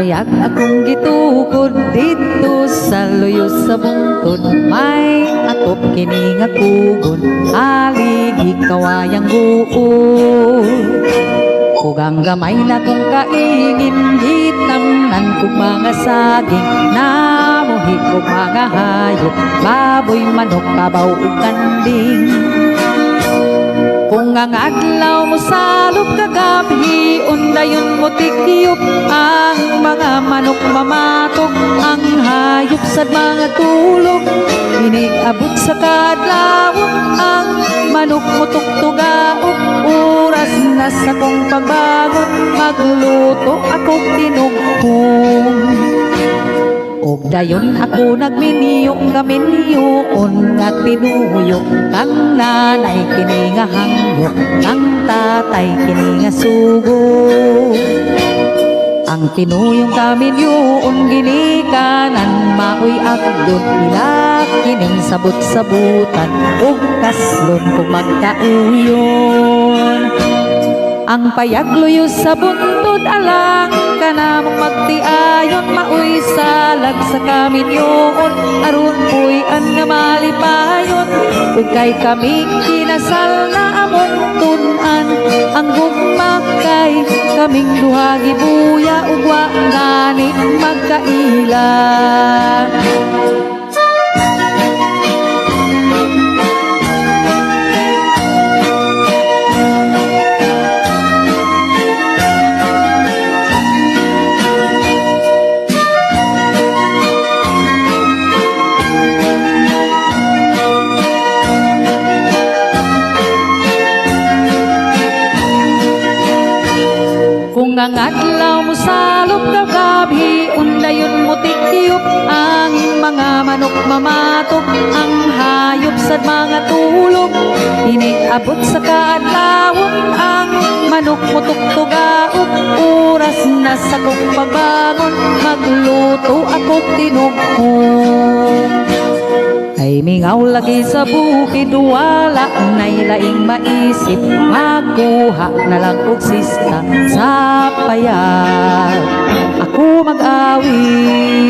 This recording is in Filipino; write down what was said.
Payag akong gitukod dito sa luyo sa bungtod, may atop kini nga kugon, aligi kawayang guod. Ugang gamay na kong kaingin, gitamnan kong mga saging, namuhi kong mga hayop, baboy, manok, kabaw, ug kanding. Kung ang adlaw mo salop kagabi, undayon mo tikyop, ang mga manok mamatok, ang hayop sa mga tulog. Inigabot sa kadlaw, ang manok mo tuktugaok, oras na sa kong pagbangon, magluto ako tinugkong. Og dayon ako nagminiyok gaminyoon nga tinuyok, kang nanay kini nga hangyok, kang tatay kini nga sugo. Ang tinuyong gaminyoon ginikanan, maoy agdot ilak kining sabot-sabutan, ug kaslon kung magkauyon. Ang payagluyo sa buntod alang kanamong magtiayon, maoy salag sa kaminyoon, aron puy an nga malipayon. Ug kay kami kinasal na among tun-an, ang gugmakay kaming duha gibuya, ug wa ngani magkaila. Kung ang adlaw mo salop kagabi, undayon mo tikyop, ang mga manok mamatok, ang hayop sa mga tulog. Inigabot sa kadlaw, ang manok mo tuktugaok, oras na sa kong pagbangon, magluto ako tinugkong. Ay mingaw lagi sa bukid, wala na'y laing maisip, magkuha na lang og sista sa payag, ako mag-awit.